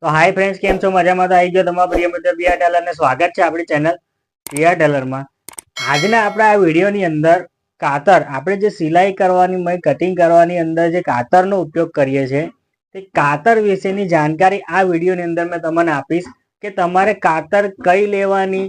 તો hi friends, કેમ છો? મજામાં? તો આવી ગયો તમારા પ્રિય મિત્ર પ્રિયા ટેલર ને સ્વાગત છે આપણી ચેનલ પ્રિયા ટેલરમાં. આજના આપણા આ વિડીયોની અંદર કાતર, આપણે જે સિલાઈ કરવાની કટિંગ કરવાની અંદર જે કાતરનો ઉપયોગ કરીએ છીએ તે કાતર વિશેની જાણકારી આ વિડીયોની અંદર મેં તમને આપીશ કે તમારે કાતર કઈ લેવાની,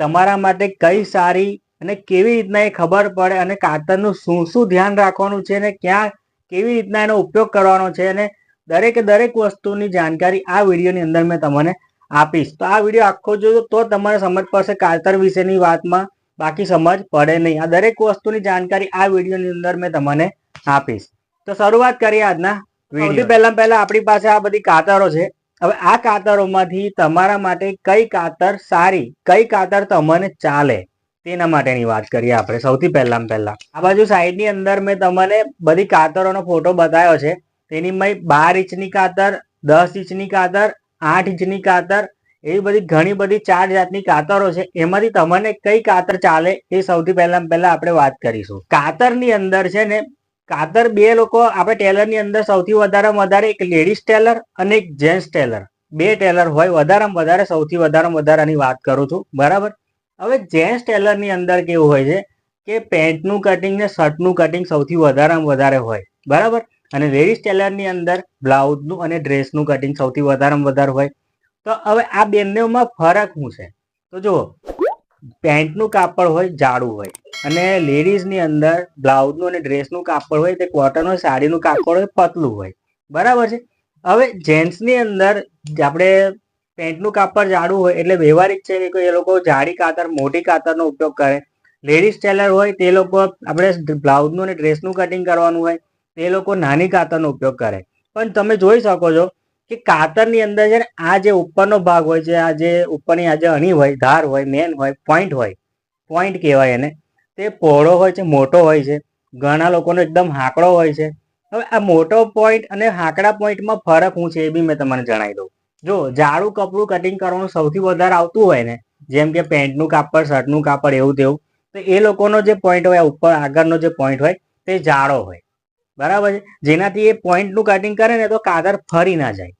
તમારા માટે કઈ સારી અને કેવી રીતના એ ખબર પડે અને કાતરનું શું શું ધ્યાન રાખવાનું છે અને ક્યાં કેવી રીતના એનો ઉપયોગ કરવાનો છે અને દરેક વસ્તુની જાણકારી આ વિડીયોની અંદર મેં તમને આપીશ. તો આ વિડીયો આખો જોજો તો તમારે સમજ પડશે કાતર વિશેની વાતમાં, બાકી સમજ પડે નહીં. આ દરેક વસ્તુની જાણકારી આ વિડીયોની અંદર મેં તમને આપીશ. તો શરૂઆત કરીએ આજના વિડીયો. સૌથી પહેલા આપણી પાસે આ બધી કાતરો છે. હવે આ કાતરોમાંથી તમારા માટે કઈ કાતર સારી, કઈ કાતર તમને ચાલે તેના માટેની વાત કરીએ આપણે. સૌથી પહેલા આ બાજુ સાઈડની અંદર મેં તમને બધી કાતરોનો ફોટો બતાવ્યો છે. તેની 12 ઇંચની કાતર, 10 ઇંચની કાતર, 8 ઇંચની કાતર, એવી બધી ઘણી બધી 4 જાતની કાતરો છે. એમાંથી તમને કઈ કાતર ચાલે એ સૌથી પહેલા આપણે વાત કરીશું. કાતરની અંદર છે ને, કાતર બે લોકો આપણે ટેલરની અંદર સૌથી વધારે એક લેડીઝ ટેલર અને એક જેન્ટ્સ ટેલર, બે ટેલર હોય. વધારે સૌથી વધારાની વાત કરું છું, બરાબર. હવે જેન્ટ્સ ટેલરની અંદર કેવું હોય છે કે પેન્ટનું કટિંગ ને શર્ટનું કટિંગ સૌથી વધારે હોય, બરાબર. અને લેડીઝ ટેલરની અંદર બ્લાઉઝનું અને ડ્રેસનું કટિંગ સૌથી વધારે હોય. તો હવે આ બંનેમાં ફરક શું છે? તો જુઓ, પેન્ટનું કાપડ હોય જાડું હોય અને લેડીઝની અંદર બ્લાઉઝનું અને ડ્રેસનું કાપડ હોય તે કોટન હોય, સાડીનું કાપડ હોય પતલું હોય, બરાબર છે. હવે જેન્ટ્સની અંદર આપણે પેન્ટનું કાપડ જાડું હોય એટલે વ્યવહારિક છે કે એ લોકો જાડી કાતર, મોટી કાતરનો ઉપયોગ કરે. લેડીઝ ટેલર હોય તે લોકો આપણે બ્લાઉઝનું અને ડ્રેસનું કટિંગ કરવાનું હોય તે લોકો નાની કાતરનો ઉપયોગ કરે. પણ તમે જોઈ શકો છો કે કાતરની અંદર છે ને, આ જે ઉપરનો ભાગ હોય છે, આ જે ઉપરની આ જે અણી હોય, ધાર હોય, મેન હોય, પોઈન્ટ કહેવાય એને, તે પહોળો હોય છે, મોટો હોય છે. ઘણા લોકોનો એકદમ હાંકડો હોય છે. હવે આ મોટો પોઈન્ટ અને હાંકડા પોઈન્ટમાં ફરક શું છે એ બી મેં તમને જણાવી દઉં. જો જાડું કપડું કટિંગ કરવાનું સૌથી વધારે આવતું હોય ને, જેમ કે પેન્ટનું કાપડ, શર્ટનું કાપડ, એવું તેવું, તો એ લોકોનો જે પોઈન્ટ હોય, ઉપર આગળનો જે પોઈન્ટ હોય તે જાડો હોય, બરાબર છે. જેનાથી એ પોઈન્ટનું કટિંગ કરે ને તો કાતર ફરી ના જાય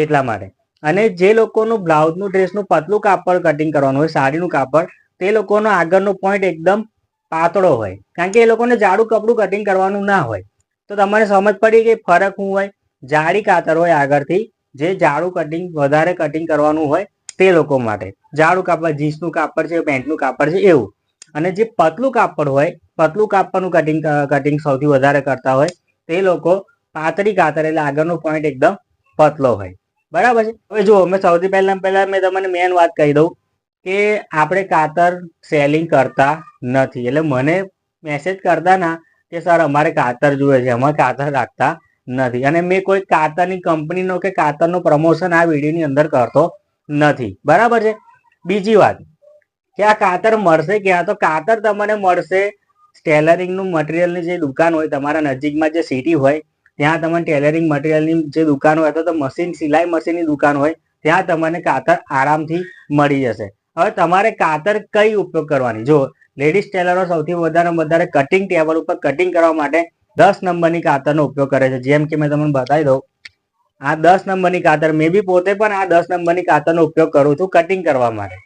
એટલા માટે. અને જે લોકોનું બ્લાઉઝનું, ડ્રેસનું પતલું કાપડ કટિંગ કરવાનું હોય, સાડીનું કાપડ, તે લોકોનો આગળનો પોઈન્ટ એકદમ પાતળો હોય, કારણ કે એ લોકોને જાડું કપડું કટિંગ કરવાનું ના હોય. તો તમારે સમજ પડી કે ફરક શું હોય. જાડી કાતર હોય આગળથી, જે જાડું કટિંગ વધારે કટિંગ કરવાનું હોય તે લોકો માટે જાડું કાપડ, જીન્સનું કાપડ છે, પેન્ટનું કાપડ છે એવું. અને જે પતલું કાપડ હોય, પતલું કાપડનું કટિંગ સૌથી વધારે કરતા હોય તે લોકો પાતળી કાતર, એટલે આગળનો પોઈન્ટ એકદમ પતલો હોય, બરાબર છે. હવે જુઓ, મેં સૌથી પહેલા મેં તમને મેન વાત કહી દઉં કે આપણે કાતર સેલિંગ કરતા નથી. એટલે મને મેસેજ કરતા ના કે સર અમારે કાતર જોઈએ છે, અમારે કાતર રાખતા નથી. અને મેં કોઈ કાતરની કંપનીનો કે કાતરનો પ્રમોશન આ વિડીયોની અંદર કરતો નથી, બરાબર છે. બીજી વાત કે આ કાતર મળશે ક્યાં? તો કાતર તમને મળશે ટેલરિંગનું મટીરિયલની જે દુકાન હોય, તમારા નજીકમાં જે સિટી હોય ત્યાં તમને ટેલરિંગ મટીરિયલની જે દુકાન હોય અથવા તો મશીન, સિલાઈ મશીનની દુકાન હોય ત્યાં તમને કાતર આરામથી મળી જશે. હવે તમારે કાતર કઈ ઉપયોગ કરવાની? જો લેડીઝ ટેલરો સૌથી વધારે કટિંગ ટેબલ ઉપર કટિંગ કરવા માટે 10 નંબરની કાતરનો ઉપયોગ કરે છે. જેમ કે મેં તમને બતાવી દઉં, આ 10 નંબરની કાતર, મેં બી પોતે પણ આ 10 નંબરની કાતરનો ઉપયોગ કરું છું કટિંગ કરવા માટે.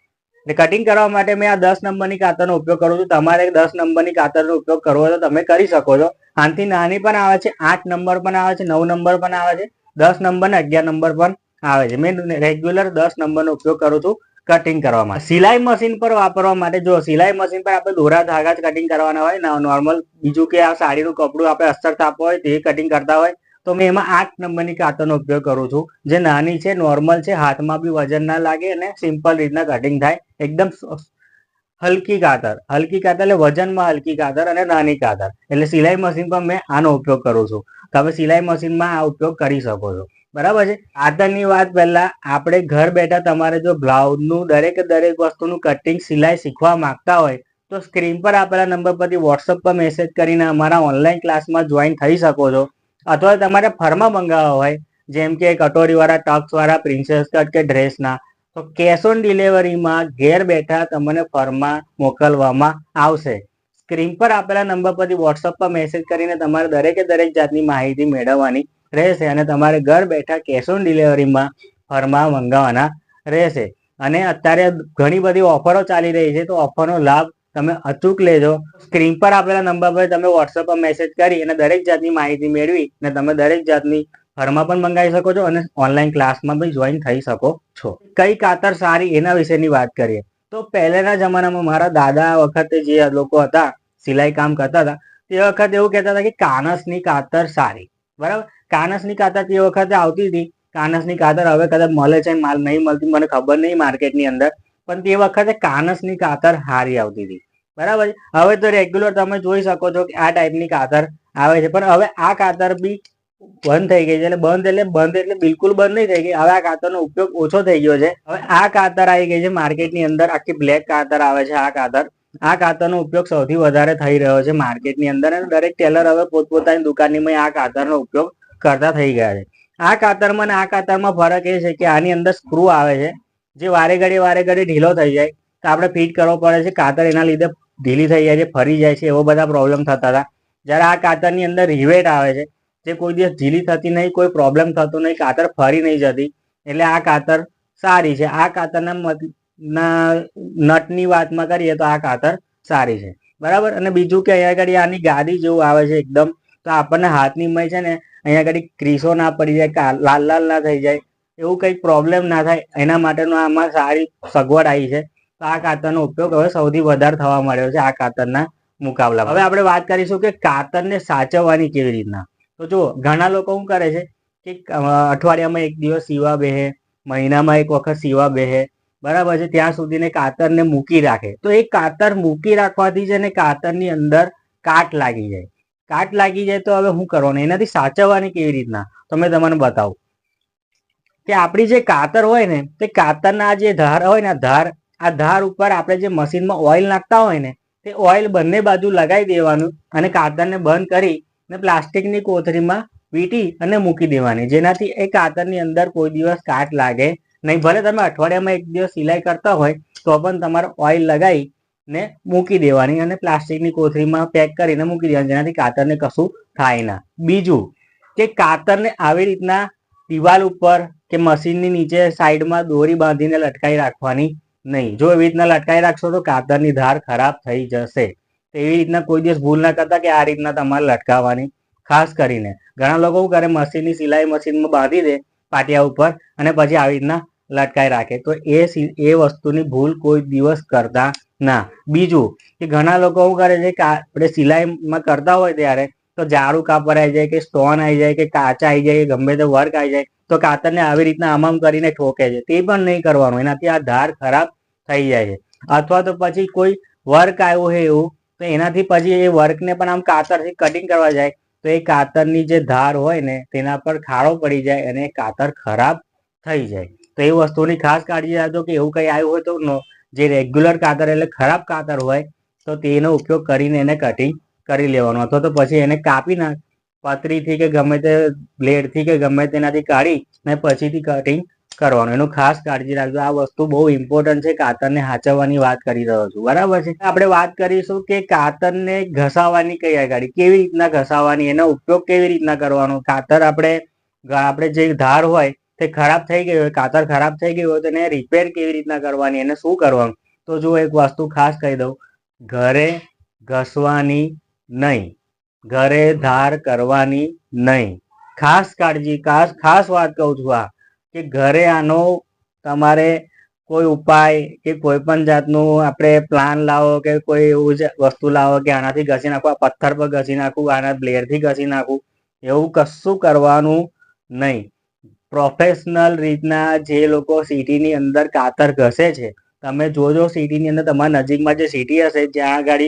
કટિંગ કરવા માટે મેં આ 10 નંબરની કાતરનો ઉપયોગ કરું છું. તમારે 10 નંબરની કાતરનો ઉપયોગ કરવો હોય તો તમે કરી શકો છો. આનાથી નાની પણ આવે છે, 8 નંબર પણ આવે છે, 9 નંબર પણ આવે છે, 10 નંબર ને 11 નંબર પણ આવે છે. મેં રેગ્યુલર 10 નંબરનો ઉપયોગ કરું છું કટિંગ કરવા માટે. સિલાઈ મશીન પર વાપરવા માટે, જો સિલાઈ મશીન પર આપણે દોરા ધાગા જ કટિંગ કરવાના હોય, નોર્મલ બીજું કે આ સાડીનું કપડું આપણે અસ્તર તાપવા હોય તે કટિંગ કરતા હોય તો મેં એમાં 8 નંબરની કાતરનો ઉપયોગ કરું છું. જે નાની છે, નોર્મલ છે, હાથમાં બી વજન ના લાગે અને સિમ્પલ રીતના કટિંગ થાય. એકદમ હલકી કાતર એટલે વજનમાં હલકી કાતર અને નાની કાતર, એટલે સિલાઈ મશીન પર મેં આનો ઉપયોગ કરું છું. તમે સિલાઈ મશીનમાં આ ઉપયોગ કરી શકો છો, બરાબર છે. કાતરની વાત પહેલા આપણે ઘર બેઠા તમારે જો બ્લાઉઝનું દરેક વસ્તુનું કટિંગ, સિલાઈ શીખવા માંગતા હોય તો સ્ક્રીન પર આપેલા નંબર પરથી વોટ્સઅપ પર મેસેજ કરીને અમારા ઓનલાઈન ક્લાસમાં જોઈન થઈ શકો છો. અથવા તમારે ફરમાં મંગાવવા હોય, જેમ કે કટોરીવાળા, ટક્સવાળા, પ્રિન્સેસ કટ કે ડ્રેસના, તો કેશ ઓન ડિલિવરીમાં ઘેર બેઠા તમને ફરમાં મોકલવામાં આવશે. સ્ક્રીન પર આપેલા નંબર પરથી વોટ્સઅપ પર મેસેજ કરીને તમારે દરેક જાતની માહિતી મેળવવાની રહેશે અને તમારે ઘર બેઠા કેશ ઓન ડિલિવરીમાં ફરમાં મંગાવવાના રહેશે. અને અત્યારે ઘણી બધી ઓફરો ચાલી રહી છે, તો ઓફરનો લાભ તમે અચૂક લેજો. સ્ક્રીન પર આપેલા નંબર પર તમે વોટ્સઅપ પર મેસેજ કરી અને દરેક જાતની માહિતી મેળવી અને તમે દરેક જાતની ફરમાં પણ મંગાવી શકો છો અને ઓનલાઈન ક્લાસમાં પણ જોઈન થઈ શકો છો. કઈ કાતર સારી એના વિશેની વાત કરીએ તો પહેલાના જમાનામાં મારા દાદા વખતે જે લોકો હતા સિલાઈ કામ કરતા હતા તે વખતે એવું કહેતા હતા કે કાનસની કાતર સારી. બરાબર, કાનસની કાતર તે વખતે આવતી હતી. કાનસની કાતર હવે કદાચ મળે છે, માલ નહીં મળતી, મને ખબર નહીં માર્કેટની અંદર, પણ તે વખતે કાનસની કાતર સારી આવતી હતી. બરાબર, હવે તો રેગ્યુલર તમે જોઈ શકો છો કે આ ટાઈપની કાતર આવે છે, પણ હવે આ કાતર બી બંધ થઈ ગઈ છે. એટલે બંધ એટલે બિલકુલ બંધ નહીં થઈ ગઈ. હવે આ કાતરનો ઉપયોગ ઓછો થઈ ગયો છે. હવે આ કાતર આવી ગઈ છે માર્કેટની અંદર, આખી બ્લેક કાતર આવે છે. આ કાતરનો ઉપયોગ સૌથી વધારે થઈ રહ્યો છે માર્કેટની અંદર, અને દરેક ટેલર હવે પોતપોતાની દુકાનની આ કાતરનો ઉપયોગ કરતા થઈ ગયા છે. આ કાતરમાં અને આ કાતરમાં ફરક એ છે કે આની અંદર સ્ક્રૂ આવે છે, જે વારે ઘડી ઢીલો થઈ જાય તો આપણે ફિટ કરવો પડે છે. કાતર એના લીધે ઢીલી થઈ જાય છે, ફરી જાય છે, એવો બધા પ્રોબ્લેમ થતા હતા. જ્યારે આ કાતરની અંદર રિવેટ આવે છે, જે કોઈ દિવસ ઢીલી થતી નહીં, કોઈ પ્રોબ્લેમ થતો નહીં, કાતર ફરી નહીં જતી. એટલે આ કાતર સારી છે. આ કાતરના નટની વાતમાં કરીએ તો આ કાતર સારી છે. બરાબર, અને બીજું કે અહીંયા આગળ આની ગાદી જેવું આવે છે એકદમ, તો આપણને હાથની મય છે ને અહીંયા આગળ ક્રીસો ના પડી જાય, લાલ ના થઈ જાય, એવું કંઈક પ્રોબ્લેમ ના થાય, એના માટેનો આમાં સારી સગવડ આવી છે. તો આ કાતરનો ઉપયોગ હવે સૌથી વધારે થવા મળ્યો છે આ કાતરના મુકાબલા. હવે આપણે વાત કરીશું કે કાતરને સાચવવાની કેવી રીતના. તો જુઓ, ઘણા લોકો શું કરે છે કે અઠવાડિયામાં એક દિવસ સીવા બેહે, મહિનામાં એક વખત સીવા બેહે, બરાબર છે, ત્યાં સુધીને કાતરને મૂકી રાખે. તો એ કાતર મૂકી રાખવાથી છે ને કાતરની અંદર કાટ લાગી જાય. કાટ લાગી જાય તો હવે શું કરવાનું, એનાથી સાચવવાની કેવી રીતના તો મેં તમને બતાવું કે આપણી જે કાતર હોય ને તે કાતરના જે ધાર હોય ને આ ધાર ઉપર આપણે જે મશીનમાં ઓઇલ નાખતા હોય ને તે ઓઇલ બંને બાજુ લગાવી દેવાનું અને કાતરને બંધ કરી ને પ્લાસ્ટિકની કોથળીમાં વીંટી અને મૂકી દેવાની, જેનાથી એ કાતરની અંદર કોઈ દિવસ કાટ લાગે નહીં. ભલે તમે અઠવાડિયામાં એક દિવસ સિલાઈ કરતા હોય તો પણ તમારે ઓઇલ લગાવી ને મૂકી દેવાની અને પ્લાસ્ટિકની કોથળીમાં પેક કરીને મૂકી દેવાની, જેનાથી કાતરને કશું થાય ના. બીજું કે કાતરને આવી રીતના દિવાલ ઉપર કે મશીનની નીચે સાઈડમાં દોરી બાંધીને લટકાવી રાખવાની નહીં. જો એવી રીતના લટકાવી રાખશો તો કાતરની ધાર ખરાબ થઈ જશે. એવી રીતના કોઈ દિવસ ભૂલ ના કરતા કે આ રીતના તમારે લટકાવવાની. ખાસ કરીને ઘણા લોકો શું કરે, મશીનની સિલાઈ મશીનમાં બાંધી દે પાટિયા ઉપર અને પછી આવી રીતના લટકાઈ રાખે, તો એ વસ્તુની ભૂલ કોઈ દિવસ કરતા ના. બીજું કે ઘણા લોકો શું કરે છે કે આપણે સિલાઈમાં કરતા હોય ત્યારે તો જાડું કાપડ આવી જાય કે સ્ટોન આવી જાય કે કાચા આવી જાય કે ગમે તે વર્ક આવી જાય તો કાતરને આવી રીતના આમ કરીને ઠોકે છે. તે પણ નહીં કરવાનું, એનાથી આ ધાર ખરાબ થઈ જાય છે. અથવા તો પછી કોઈ વર્ક આવ્યું હોય એવું, તો એનાથી પછી એ વર્કને પણ આમ કાતરથી કટિંગ કરવા જાય તો એ કાતરની જે ધાર હોય ને તેના પર ખાડો પડી જાય અને કાતર ખરાબ થઈ જાય. તો એ વસ્તુની ખાસ કાળજી રાખજો કે એવું કંઈ આવ્યું હોય તો જે રેગ્યુલર કાતર એટલે ખરાબ કાતર હોય તો તેનો ઉપયોગ કરીને એને કટિંગ કરી લેવાનું, અથવા તો પછી એને કાપી નાખ પતરીથી કે ગમે તે બ્લેડથી કે ગમે તેનાથી કાઢી ને પછીથી કટિંગ કરવાનું. એનું ખાસ કાળજી રાખજો. આ વસ્તુ બહુ ઇમ્પોર્ટન્ટ છે. કાતરને સાચવવાની વાત કરી રહ્યો છું, બરાબર છે. આપણે વાત કરીશું કે કાતરને ઘસાવાની કઈ આગળ કેવી રીતના ઘસાવાની, એનો ઉપયોગ કેવી રીતના કરવાનો. કાતર આપણે જે ધાર હોય તે ખરાબ થઈ ગઈ હોય, કાતર ખરાબ થઈ ગઈ હોય તો એને રિપેર કેવી રીતના કરવાની, એને શું કરવાનું. તો જો એક વસ્તુ ખાસ કહી દઉં, ઘરે ઘસવાની નહીં, ઘરે ધાર કરવાની નહીં. ખાસ કાળજી, ખાસ વાત કહું છું આ કે ઘરે આનો તમારે કોઈ ઉપાય કે કોઈ પણ જાતનું આપણે પ્લાન લાવો કે કોઈ એવું જ વસ્તુ લાવો કે આનાથી ઘસી નાખવું, આ પથ્થર પર ઘસી નાખવું, આના બ્લેડથી ઘસી નાખવું, એવું કશું કરવાનું નહીં. પ્રોફેશનલ રીતના જે લોકો સિટીની અંદર કાતર ઘસે છે, તમે જોજો સિટીની અંદર તમારા નજીકમાં જે સિટી હશે જ્યાં આગળ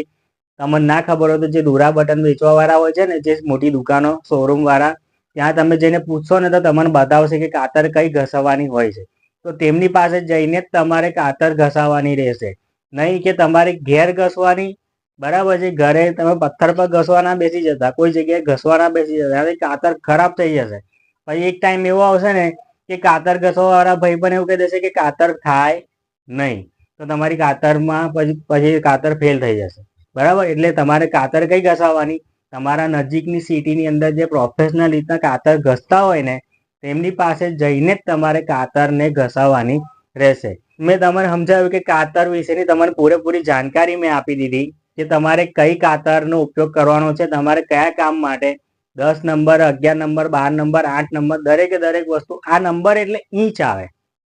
તમને ના ખબર હોય તો જે દોરા બટન વેચવા વાળા હોય છે ને, જે મોટી દુકાનો શોરૂમ વાળા, ત્યાં તમે જઈને પૂછશો ને તો તમને બતાવશે કે કાતર કઈ ઘસવાની હોય છે. તો તેમની પાસે જઈને જ તમારે કાતર ઘસાવાની રહેશે, નહીં કે તમારે ઘેર ઘસવાની. બરાબર છે, ઘરે તમે પથ્થર પર ઘસવાના બેસી જતા, કોઈ જગ્યાએ ઘસવાના બેસી જતા, કાતર ખરાબ થઈ જશે. પછી એક ટાઈમ એવો આવશે ને કે કાતર ઘસવા વાળા ભાઈ પણ એવું કહી દેશે કે કાતર થાય નહીં, તો તમારી કાતરમાં પછી કાતર ફેલ થઈ જશે. બરાબર, એટલે તમારે કાતર કઈ ઘસાવાની, તમારા નજીકની સિટીની અંદર જે પ્રોફેશનલ રીતના કાતર ઘસતા હોય ને તેમની પાસે જઈને જ તમારે કાતરને ઘસાવવાની રહેશે. મેં તમને સમજાવ્યું કે કાતર વિશેની તમને પૂરેપૂરી જાણકારી મેં આપી દીધી કે તમારે કઈ કાતરનો ઉપયોગ કરવાનો છે, તમારે કયા કામ માટે. 10 નંબર, 11 નંબર, 12 નંબર, 8 નંબર, દરેકે દરેક વસ્તુ. આ નંબર એટલે ઇંચ આવે,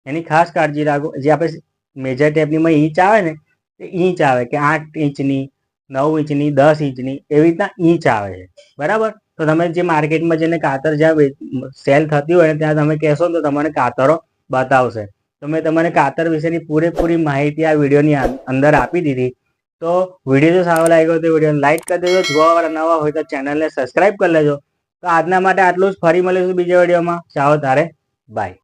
એની ખાસ કાળજી રાખો. જે આપણે મેજર ટેપનીમાં ઇંચ આવે ને, એ ઇંચ આવે કે 8 ઇંચની, 9 ઇંચની, 10 ઇંચની, એવી રીતના ઇંચ આવે છે. બરાબર? તો તમે જે માર્કેટમાં જઈને કાતર જ્યાં સેલ થતી હોય ત્યાં તમે કહેશો તો તમને કાતરો બતાવશે. તો મેં તમને કાતર વિશેની પૂરેપૂરી માહિતી આ વિડીયોની અંદર આપી દીધી. તો વિડીયો જો સારો લાગ્યો તો વિડીયોને લાઈક કરી દેજો. જોવાવાળા નવા હોય તો ચેનલને સબસ્ક્રાઈબ કરી લેજો. તો આજના માટે આટલું જ. ફરી મળીશું બીજા વિડીયોમાં. ચાલો તારે, બાય.